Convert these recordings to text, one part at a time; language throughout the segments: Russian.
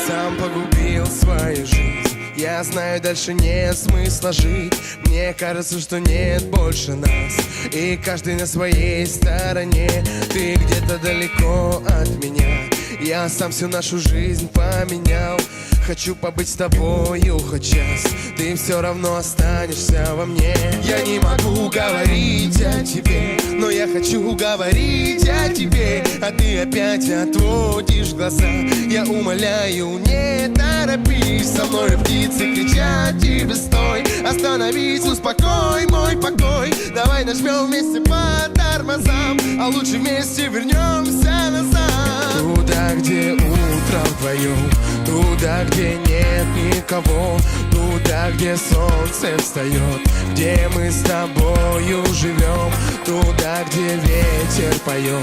сам погубил свою жизнь. Я знаю, дальше нет смысла жить. Мне кажется, что нет больше нас, и каждый на своей стороне. Ты где-то далеко от меня. Я сам всю нашу жизнь поменял. Хочу побыть с тобою хоть час, ты все равно останешься во мне. Я не могу говорить о тебе, но я хочу говорить о тебе. А ты опять отводишь глаза. Я умоляю, не торопись. Со мной птицы кричат тебе стой. Остановись, успокой мой покой. Давай нажмем вместе по тормозам, а лучше вместе вернемся назад. Туда, где утро вдвоем, туда, где нет никого, туда, где солнце встает, где мы с тобою живем, туда, где ветер поет,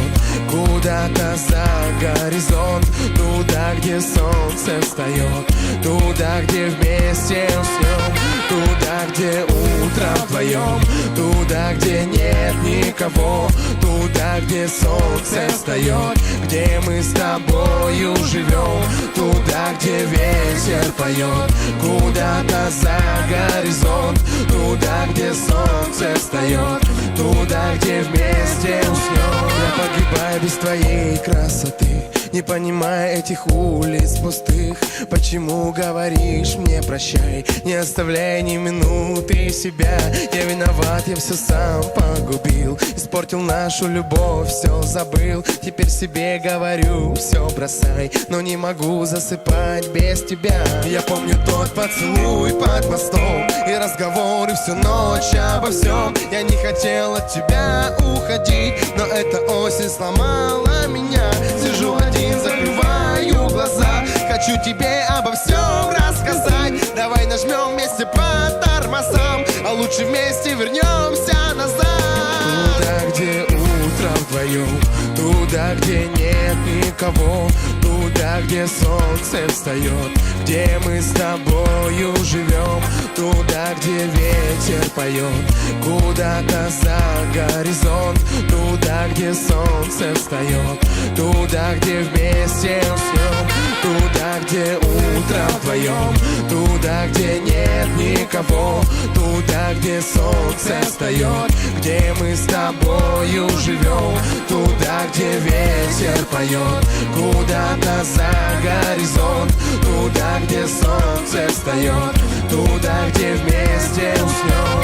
куда-то за горизонт, туда, где солнце встает, туда, где вместе уснем, туда, где утро вдвоем, туда, где нет никого, туда, где солнце встает, где мы с тобою живем, туда, где ветер поет, куда-то за горизонт, туда, где солнце встает, туда, где вместе уснем. Я погибаю без твоей красоты, не понимая этих улиц пустых. Почему говоришь мне прощай, не оставляя ни минуты себя? Я виноват, я все сам погубил, испортил нашу любовь, все забыл. Теперь себе говорю, все бросай, но не могу засыпать без тебя. Я помню тот поцелуй под мостом и разговоры всю ночь обо всем. Я не хотел от тебя уходить, но эта осень сломала меня. Сижу один, закрываю глаза, хочу тебе обо всем рассказать. Давай нажмем вместе по тормозам, а лучше вместе вернемся назад. Туда, где утро вдвоем, туда, где нет никого, туда, где солнце встает, где мы с тобою живем, туда, где ветер поет, куда-то за горизонт, туда, где солнце встает, туда, где вместе уснем, туда, где утро вдвоем, туда, где нет никого, туда, где солнце встает, где мы с тобою живем, туда, где ветер поет, куда-то за горизонт, туда, где солнце встает, туда, где вместе уснем.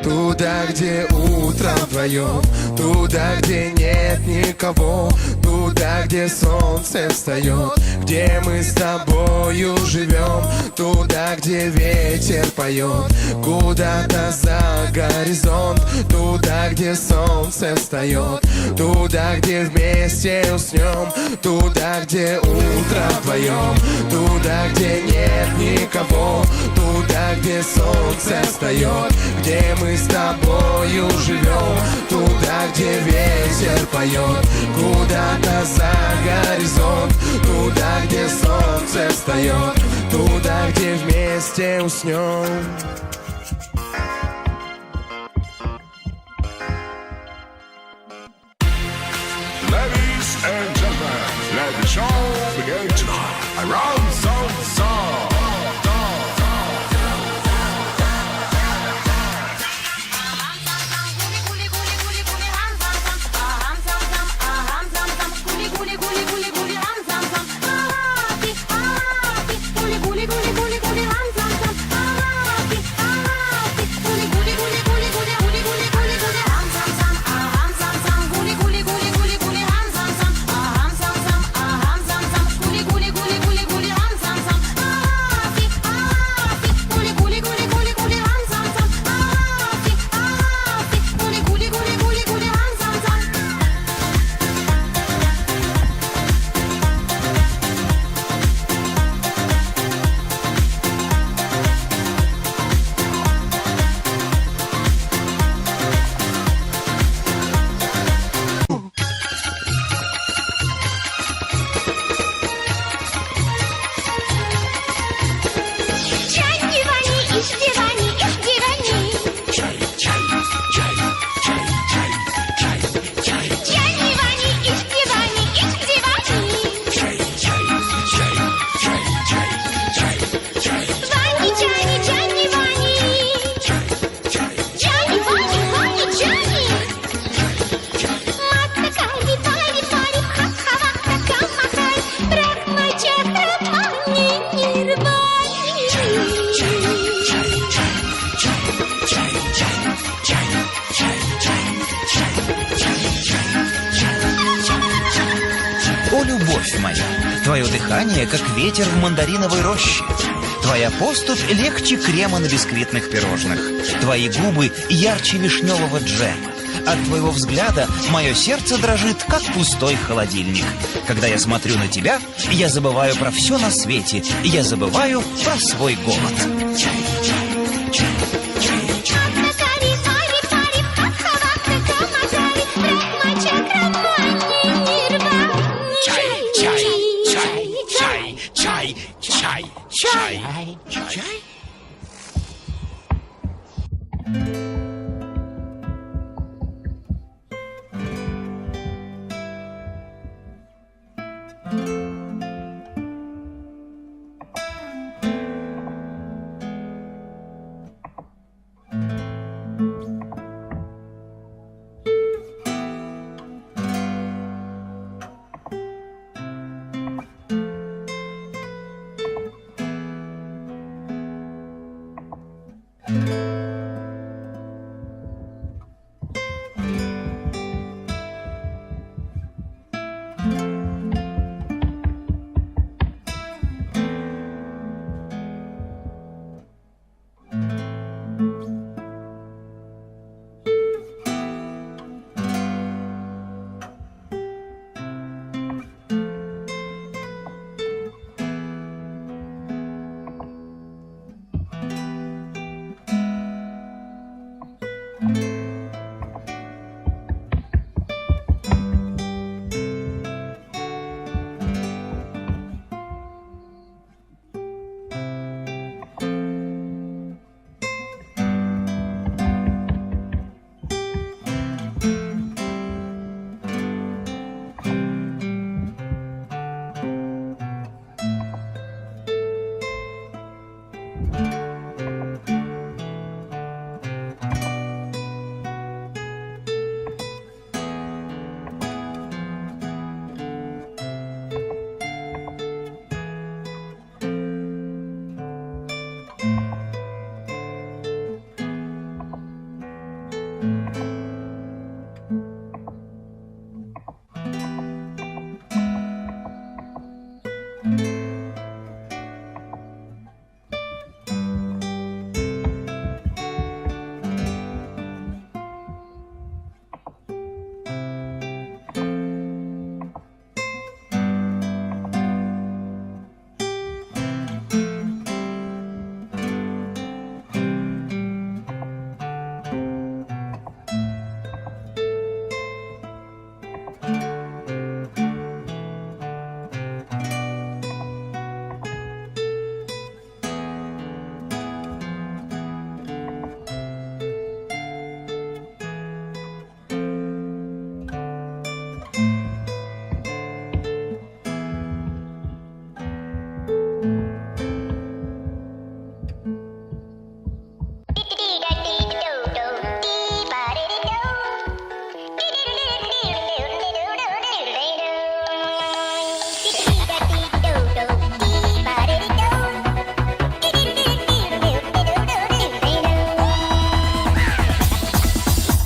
Туда, где утро вдвоем, туда, где нет никого, туда, где солнце встает, где мы с тобою живем, туда, где ветер поет, куда-то за горизонт, туда, где солнце встает, туда, где вместе уснем, туда, где утро вдвоем, туда, где нет никого, туда, где солнце встает, где мы с тобою живем, туда, где ветер поет, куда-то за горизонт, туда, где солнце встает, туда, где вместе уснем. Ladies and gentlemen, let the show begin tonight. Around Song. Guli guli guli guli любовь моя. Твое дыхание, как ветер в мандариновой роще. Твоя поступь легче крема на бисквитных пирожных. Твои губы ярче вишневого джема. От твоего взгляда мое сердце дрожит, как пустой холодильник. Когда я смотрю на тебя, я забываю про все на свете. Я забываю про свой голод. Чай?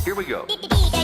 Here we go.